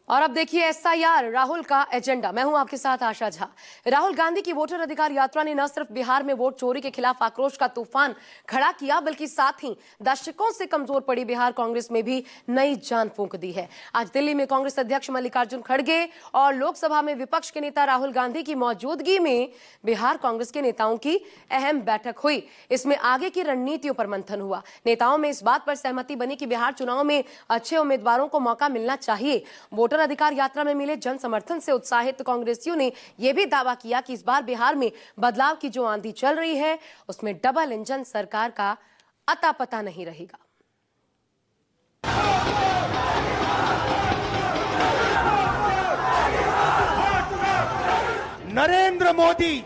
और अब देखिए एसआईआर राहुल का एजेंडा। मैं हूं आपके साथ आशा झा। राहुल गांधी की वोटर अधिकार यात्रा ने न सिर्फ बिहार में वोट चोरी के खिलाफ आक्रोश का तूफान खड़ा किया, बल्कि साथ ही दशकों से कमजोर पड़ी बिहार कांग्रेस में भी नई जान फूंक दी है। आज दिल्ली में कांग्रेस अध्यक्ष मल्लिकार्जुन खड़गे और लोकसभा में विपक्ष के नेता राहुल गांधी की मौजूदगी में बिहार कांग्रेस के नेताओं की अहम बैठक हुई। इसमें आगे की रणनीतियों पर मंथन हुआ। नेताओं में इस बात पर सहमति बनी कि बिहार चुनाव में अच्छे उम्मीदवारों को मौका मिलना चाहिए। वोटर अधिकार यात्रा में मिले जन समर्थन से उत्साहित कांग्रेसियों ने यह भी दावा किया कि इस बार बिहार में बदलाव की जो आंधी चल रही है उसमें डबल इंजन सरकार का अता पता नहीं रहेगा। नरेंद्र मोदी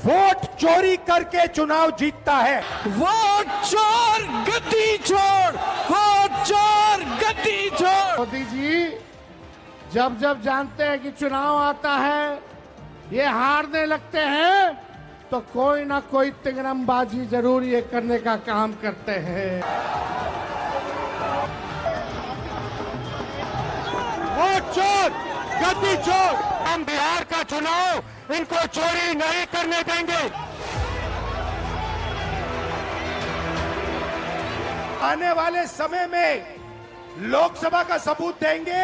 वोट चोरी करके चुनाव जीतता है। वोट चोर गद्दी छोड़, वोट चोर गद्दी छोड़। मोदी जी जब जब जानते हैं कि चुनाव आता है ये हारने लगते हैं तो कोई ना कोई तिंगरमबाजी जरूर ये करने का काम करते हैं। वोट चोर गद्दी चोर। हम बिहार का चुनाव इनको चोरी नहीं करने देंगे। आने वाले समय में लोकसभा का सबूत देंगे,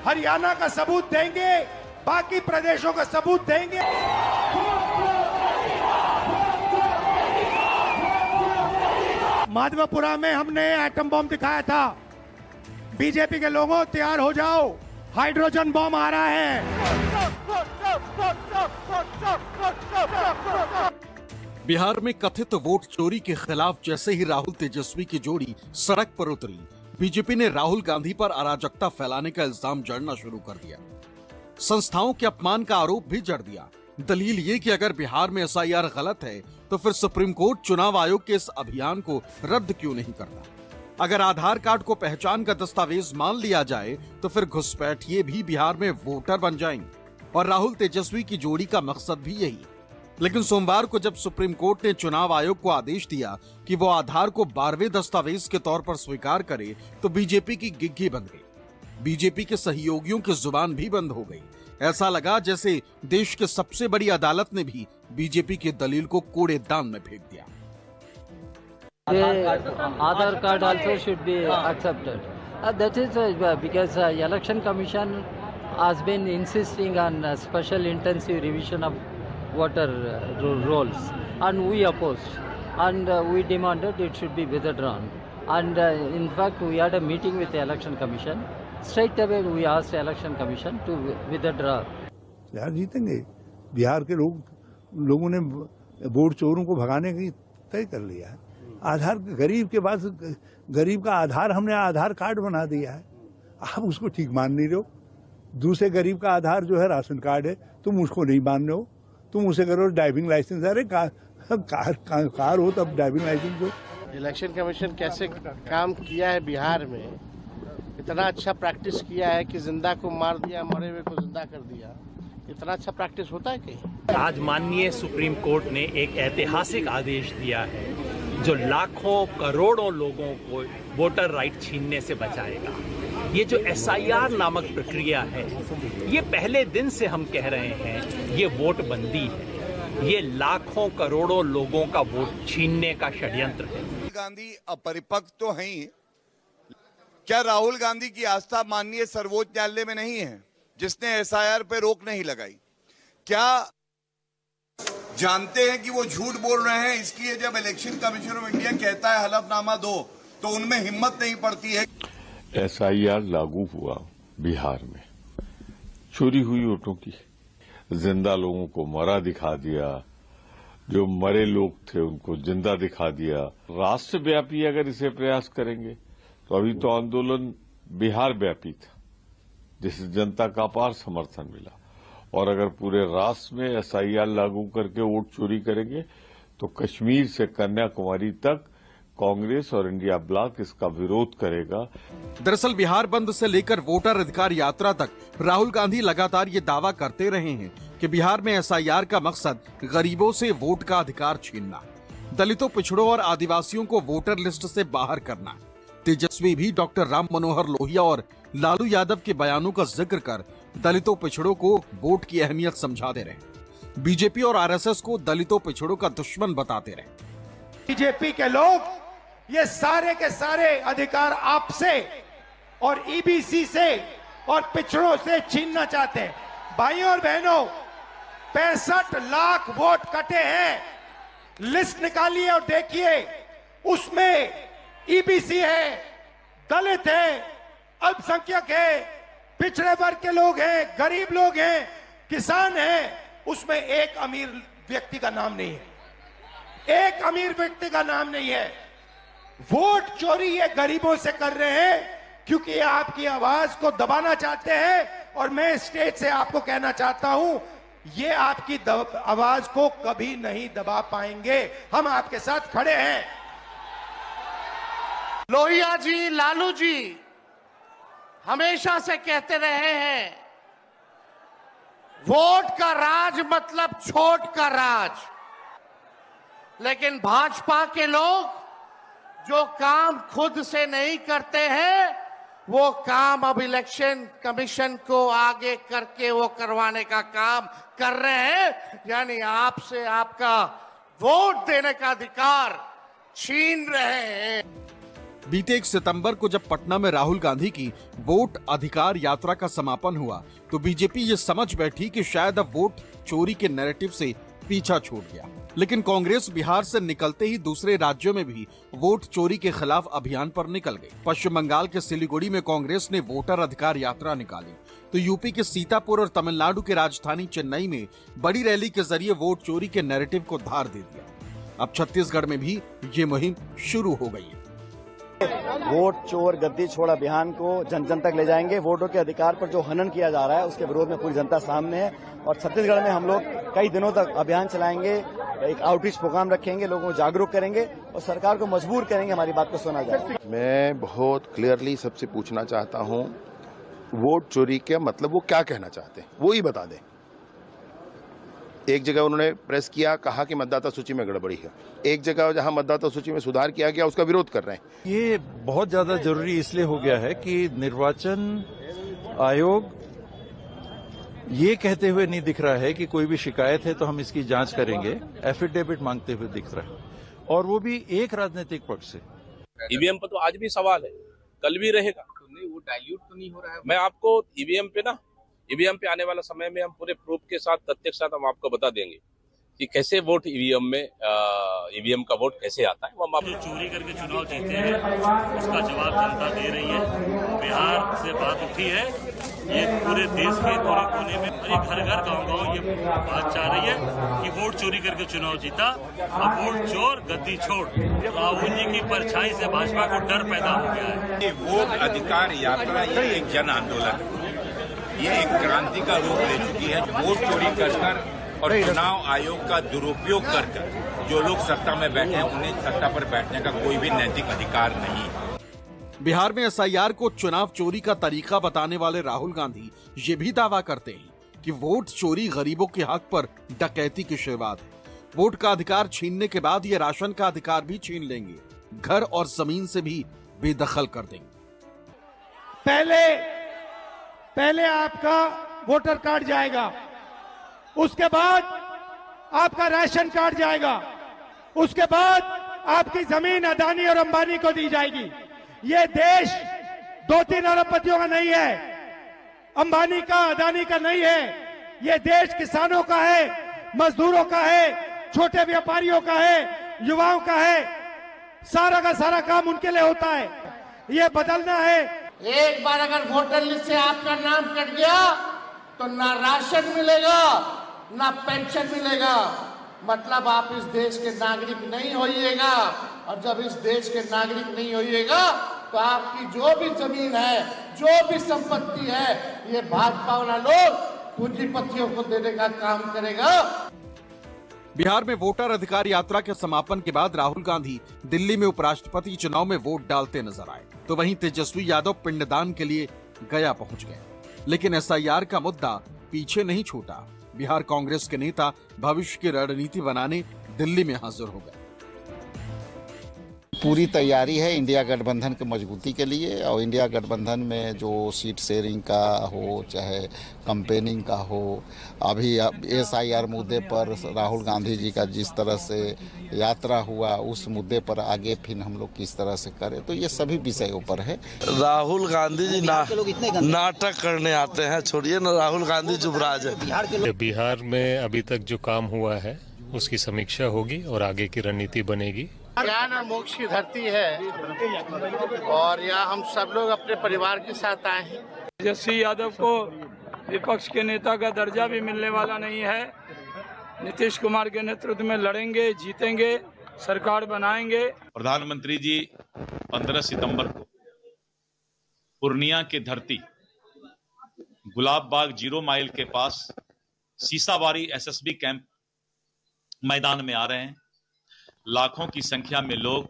हरियाणा का सबूत देंगे, बाकी प्रदेशों का सबूत देंगे। माधवपुरा में हमने एटम बम दिखाया था। बीजेपी के लोगों तैयार हो जाओ, हाइड्रोजन बम आ रहा है। बिहार में कथित वोट चोरी के खिलाफ जैसे ही राहुल तेजस्वी की जोड़ी सड़क पर उतरी, बीजेपी ने राहुल गांधी पर अराजकता फैलाने का इल्जाम जड़ना शुरू कर दिया। संस्थाओं के अपमान का आरोप भी जड़ दिया। दलील ये कि अगर बिहार में एसआईआर गलत है तो फिर सुप्रीम कोर्ट चुनाव आयोग के इस अभियान को रद्द क्यों नहीं करता। अगर आधार कार्ड को पहचान का दस्तावेज मान लिया जाए तो फिर घुसपैठिए भी बिहार में वोटर बन जाएंगे। और राहुल तेजस्वी की जोड़ी का मकसद भी यही। लेकिन सोमवार को जब सुप्रीम कोर्ट ने चुनाव आयोग को आदेश दिया कि वो आधार को 12वें दस्तावेज के तौर पर स्वीकार करे, तो बीजेपी की गिग्गी बन गई। बीजेपी के सहयोगियों की जुबान भी बंद हो गई। ऐसा लगा जैसे देश के सबसे बड़ी अदालत ने भी बीजेपी की दलील को कूड़ेदान में फेंक दिया। Aadhaar card also should be accepted. That is because Election Commission has been insisting on special intensive revision of voter rolls, and we opposed, and we demanded it should be withdrawn. And in fact, we had a meeting with the Election Commission. Straight away, we asked the Election Commission to withdraw. Bihar जीतेंगे। बिहार के लोगों ने vote चोरों को भगाने की तय कर लिया है। आधार गरीब के पास, गरीब का आधार हमने आधार कार्ड बना दिया है। आप उसको ठीक मान नहीं रहे हो। दूसरे गरीब का आधार जो है राशन कार्ड है, तुम उसको नहीं मान रहे हो। तुम उसे करो ड्राइविंग लाइसेंस। अरे कार हो तब ड्राइविंग लाइसेंस हो। इलेक्शन कमीशन कैसे काम किया है बिहार में, इतना अच्छा प्रैक्टिस किया है कि जिंदा को मार दिया, मरे हुए को जिंदा कर दिया। इतना अच्छा प्रैक्टिस होता है कहीं? आज माननीय सुप्रीम कोर्ट ने एक ऐतिहासिक आदेश दिया है जो लाखों करोड़ों लोगों को वोटर राइट छीनने से बचाएगा। ये जो एसआईआर नामक प्रक्रिया है, ये पहले दिन से हम कह रहे हैं ये वोट बंदी है। ये लाखों करोड़ों लोगों का वोट छीनने का षड्यंत्र है। गांधी अपरिपक्व तो हैं ही। क्या राहुल गांधी की आस्था माननीय सर्वोच्च न्यायालय में नहीं है जिसने एसआईआर पे रोक नहीं लगाई? क्या जानते हैं कि वो झूठ बोल रहे हैं? इसलिए जब इलेक्शन कमीशन ऑफ इंडिया कहता है हलफनामा दो तो उनमें हिम्मत नहीं पड़ती है। एसआईआर लागू हुआ बिहार में, चोरी हुई वोटों की, जिंदा लोगों को मरा दिखा दिया, जो मरे लोग थे उनको जिंदा दिखा दिया। राष्ट्रव्यापी अगर इसे प्रयास करेंगे तो अभी तो आंदोलन बिहार व्यापी था जिसे जनता का अपार समर्थन मिला। और अगर पूरे राष्ट्र में एसआईआर लागू करके वोट चोरी करेंगे तो कश्मीर से कन्याकुमारी तक कांग्रेस और इंडिया ब्लॉक इसका विरोध करेगा। दरअसल बिहार बंद से लेकर वोटर अधिकार यात्रा तक राहुल गांधी लगातार ये दावा करते रहे हैं कि बिहार में एसआईआर का मकसद गरीबों से वोट का अधिकार छीनना, दलितों, पिछड़ों और आदिवासियों को वोटर लिस्ट से बाहर करना। तेजस्वी भी डॉक्टर राम मनोहर लोहिया और लालू यादव के बयानों का जिक्र कर दलितों पिछड़ों को वोट की अहमियत समझाते रहे। बीजेपी और आरएसएस को दलितों पिछड़ों का दुश्मन बताते रहे। बीजेपी के लोग ये सारे के सारे अधिकार आपसे और ईबीसी से और पिछड़ों से छीनना चाहते हैं। भाइयों और बहनों, 65 लाख वोट कटे हैं। लिस्ट निकालिए और देखिए, उसमें ईबीसी है, दलित है, अल्पसंख्यक है, पिछड़े वर्ग के लोग हैं, गरीब लोग हैं, किसान हैं। उसमें एक अमीर व्यक्ति का नाम नहीं है, एक अमीर व्यक्ति का नाम नहीं है। वोट चोरी ये गरीबों से कर रहे हैं क्योंकि ये आपकी आवाज को दबाना चाहते हैं। और मैं स्टेज से आपको कहना चाहता हूं, ये आपकी आवाज को कभी नहीं दबा पाएंगे। हम आपके साथ खड़े हैं। लोहिया जी, लालू जी हमेशा से कहते रहे हैं, वोट का राज मतलब छोट का राज। लेकिन भाजपा के लोग जो काम खुद से नहीं करते हैं, वो काम अब इलेक्शन कमीशन को आगे करके वो करवाने का काम कर रहे हैं। यानी आपसे आपका वोट देने का अधिकार छीन रहे हैं। बीते 1 सितंबर को जब पटना में राहुल गांधी की वोट अधिकार यात्रा का समापन हुआ तो बीजेपी ये समझ बैठी कि शायद अब वोट चोरी के नैरेटिव से पीछा छूट गया। लेकिन कांग्रेस बिहार से निकलते ही दूसरे राज्यों में भी वोट चोरी के खिलाफ अभियान पर निकल गई। पश्चिम बंगाल के सिलीगुड़ी में कांग्रेस ने वोटर अधिकार यात्रा निकाली तो यूपी के सीतापुर और तमिलनाडु के राजधानी चेन्नई में बड़ी रैली के जरिए वोट चोरी के नैरेटिव को धार दे दिया। अब छत्तीसगढ़ में भी ये मुहिम शुरू हो गई है। वोट चोर गद्दी छोड़ अभियान को जन जन तक ले जाएंगे। वोटों के अधिकार पर जो हनन किया जा रहा है उसके विरोध में पूरी जनता सामने है। और छत्तीसगढ़ में हम लोग कई दिनों तक अभियान चलाएंगे, एक आउटरीच प्रोग्राम रखेंगे, लोगों को जागरूक करेंगे और सरकार को मजबूर करेंगे हमारी बात को सुना जाए। मैं बहुत क्लियरली सबसे पूछना चाहता हूं, वोट चोरी का मतलब वो क्या कहना चाहते हैं वो ही बता दें। एक जगह उन्होंने प्रेस किया, कहा कि मतदाता सूची में गड़बड़ी है। एक जगह जहां मतदाता सूची में सुधार किया गया उसका विरोध कर रहे हैं। ये बहुत ज्यादा जरूरी इसलिए हो गया है कि निर्वाचन आयोग ये कहते हुए नहीं दिख रहा है कि कोई भी शिकायत है तो हम इसकी जांच करेंगे, एफिडेविट मांगते हुए दिख रहा है, और वो भी एक राजनीतिक पक्ष से। ईवीएम पर तो आज भी सवाल है, कल भी रहेगा। तो नहीं, वो डाइल्यूट तो नहीं हो रहा है। मैं आपको ईवीएम पे आने वाला समय में हम पूरे प्रूफ के साथ, तथ्य के साथ हम आपको बता देंगे कि कैसे वोट ईवीएम का वोट कैसे आता है। वो हम जो चोरी करके चुनाव जीते हैं उसका जवाब जनता दे रही है। बिहार से बात उठी है, ये पूरे देश के कोने कोने में, घर घर गांव-गांव ये बात चाह रही है कि वोट चोरी करके चुनाव जीता। अब वोट चोर गद्दी छोड़, राहुल जी की परछाई से भाजपा को डर पैदा हो गया है। ये वोट अधिकार यात्रा ये एक जन आंदोलन, ये एक क्रांति का रूप ले चुकी है। वोट चोरी कर और चुनाव आयोग का दुरुपयोग कर जो लोग सत्ता में बैठे हैं उन्हें सत्ता पर बैठने का कोई भी नैतिक अधिकार नहीं है। बिहार में एसआईआर को चुनाव चोरी का तरीका बताने वाले राहुल गांधी ये भी दावा करते हैं कि वोट चोरी गरीबों के हक पर डकैती की शुरुआत है। वोट का अधिकार छीनने के बाद ये राशन का अधिकार भी छीन लेंगे, घर और जमीन से भी बेदखल कर देंगे। पहले आपका वोटर कार्ड जाएगा, उसके बाद आपका राशन कार्ड जाएगा, उसके बाद आपकी जमीन अदानी और अंबानी को दी जाएगी। ये देश 2-3 अरबपतियों का नहीं है, अंबानी का, अदानी का नहीं है। ये देश किसानों का है, मजदूरों का है, छोटे व्यापारियों का है, युवाओं का है। सारा का सारा काम उनके लिए होता है। ये बदलना है। एक बार अगर वोटर लिस्ट से आपका नाम कट गया तो ना राशन मिलेगा ना पेंशन मिलेगा, मतलब आप इस देश के नागरिक नहीं होइएगा। और जब इस देश के नागरिक नहीं होइएगा तो आपकी जो भी जमीन है, जो भी संपत्ति है, ये भाजपा वाला लोग पूंजीपतियों को देने का काम करेगा। बिहार में वोटर अधिकार यात्रा के समापन के बाद राहुल गांधी दिल्ली में उपराष्ट्रपति चुनाव में वोट डालते नजर आए, तो वहीं तेजस्वी यादव पिंडदान के लिए गया पहुंच गए। लेकिन एसआईआर का मुद्दा पीछे नहीं छूटा। बिहार कांग्रेस के नेता भविष्य की रणनीति बनाने दिल्ली में हाजिर हो गए। पूरी तैयारी है इंडिया गठबंधन की मजबूती के लिए, और इंडिया गठबंधन में जो सीट शेयरिंग का हो चाहे कंपेनिंग का हो, अभी SIR मुद्दे पर राहुल गांधी जी का जिस तरह से यात्रा हुआ उस मुद्दे पर आगे फिर हम लोग किस तरह से करें, तो ये सभी विषयों पर है। राहुल गांधी जी नाटक करने आते हैं, छोड़िए ना, राहुल गांधी जुबराज है। बिहार में अभी तक जो काम हुआ है उसकी समीक्षा होगी और आगे की रणनीति बनेगी। ज्ञान और मोक्ष की धरती है और यहाँ हम सब लोग अपने परिवार के साथ आए हैं। तेजस्वी यादव को विपक्ष के नेता का दर्जा भी मिलने वाला नहीं है। नीतीश कुमार के नेतृत्व में लड़ेंगे, जीतेंगे, सरकार बनाएंगे। प्रधानमंत्री जी 15 सितंबर को पूर्णिया की धरती गुलाब बाग 0 माइल के पास सीसाबारी SSB कैंप मैदान में आ रहे हैं। लाखों की संख्या में लोग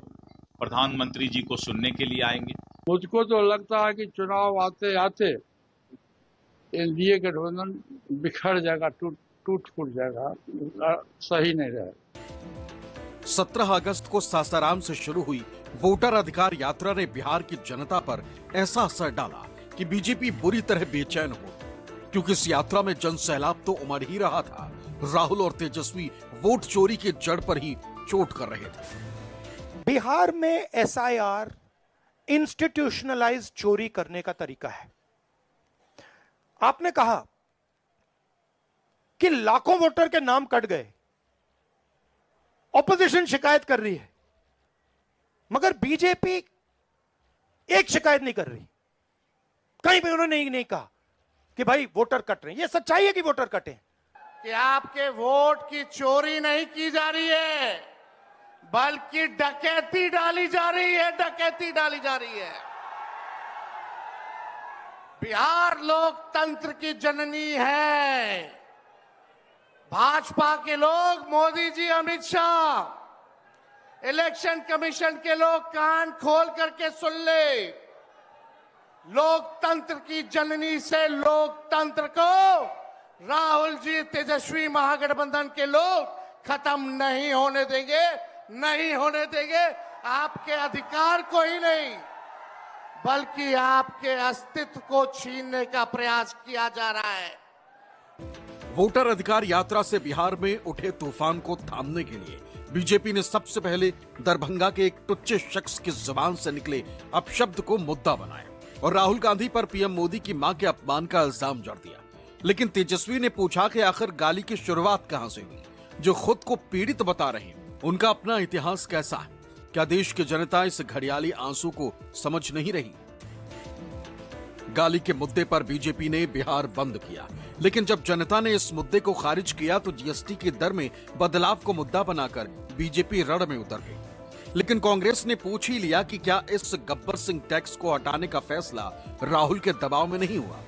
प्रधानमंत्री जी को सुनने के लिए आएंगे। मुझको तो लगता है कि चुनाव आते आते एनडीए गठबंधन बिखर जाएगा, टूट फूट जाएगा, सही नहीं रहेगा। 17 अगस्त को सासाराम से शुरू हुई वोटर अधिकार यात्रा ने बिहार की जनता पर ऐसा असर डाला कि बीजेपी बुरी तरह बेचैन हो, क्योंकि इस यात्रा में जन सैलाब तो उमड़ ही रहा था। राहुल और तेजस्वी वोट चोरी के जड़ पर ही चोट कर रहे थे। बिहार में SIR इंस्टीट्यूशनलाइज चोरी करने का तरीका है। आपने कहा कि लाखों वोटर के नाम कट गए, ऑपोजिशन शिकायत कर रही है, मगर बीजेपी एक शिकायत नहीं कर रही। कहीं भी उन्होंने नहीं कहा कि भाई वोटर कट रहे हैं। यह सच्चाई है कि वोटर कटे कि आपके वोट की चोरी नहीं की जा रही है, बल्कि डकैती डाली जा रही है, डकैती डाली जा रही है। बिहार लोकतंत्र की जननी है। भाजपा के लोग, मोदी जी, अमित शाह, इलेक्शन कमीशन के लोग कान खोल करके सुन ले। लोकतंत्र की जननी से लोकतंत्र को राहुल जी, तेजस्वी महागठबंधन के लोग खत्म नहीं होने देंगे, नहीं होने देंगे। आपके अधिकार को ही नहीं, बल्कि आपके अस्तित्व को छीनने का प्रयास किया जा रहा है। वोटर अधिकार यात्रा से बिहार में उठे तूफान को थामने के लिए बीजेपी ने सबसे पहले दरभंगा के एक टुच्चे शख्स की जुबान से निकले अपशब्द को मुद्दा बनाया और राहुल गांधी पर पीएम मोदी की मां के अपमान का इल्जाम जड़ दिया। लेकिन तेजस्वी ने पूछा कि आखिर गाली की शुरुआत कहां से हुई? जो खुद को पीड़ित बता रहे हैं, उनका अपना इतिहास कैसा है? क्या देश की जनता इस घड़ियाली आंसू को समझ नहीं रही? गाली के मुद्दे पर बीजेपी ने बिहार बंद किया, लेकिन जब जनता ने इस मुद्दे को खारिज किया तो GST की दर में बदलाव को मुद्दा बनाकर बीजेपी रण में उतर गई। लेकिन कांग्रेस ने पूछ ही लिया कि क्या इस गब्बर सिंह टैक्स को हटाने का फैसला राहुल के दबाव में नहीं हुआ?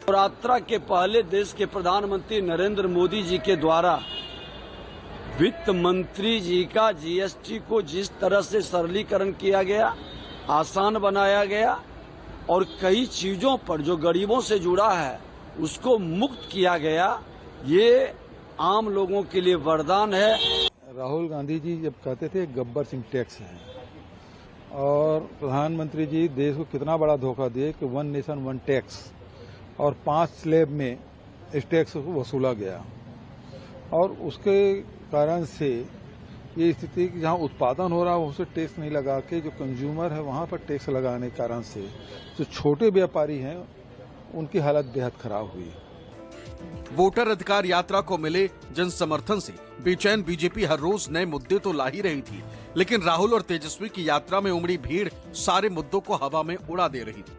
यात्रा के पहले देश के प्रधानमंत्री नरेंद्र मोदी जी के द्वारा वित्त मंत्री जी का GST को जिस तरह से सरलीकरण किया गया, आसान बनाया गया और कई चीजों पर जो गरीबों से जुड़ा है उसको मुक्त किया गया, ये आम लोगों के लिए वरदान है। राहुल गांधी जी जब कहते थे गब्बर सिंह टैक्स है, और प्रधानमंत्री जी देश को कितना बड़ा धोखा दिए कि 1 नेशन 1 टैक्स, और 5 स्लैब में इस टैक्स को वसूला गया, और उसके कारण से ये स्थिति कि जहाँ उत्पादन हो रहा है उसे टैक्स नहीं लगा के जो कंज्यूमर है वहाँ पर टैक्स लगाने के कारण से जो छोटे व्यापारी हैं उनकी हालत बेहद खराब हुई। वोटर अधिकार यात्रा को मिले जन समर्थन से बेचैन बीजेपी हर रोज नए मुद्दे तो ला ही रही थी, लेकिन राहुल और तेजस्वी की यात्रा में उमड़ी भीड़ सारे मुद्दों को हवा में उड़ा दे रही थी।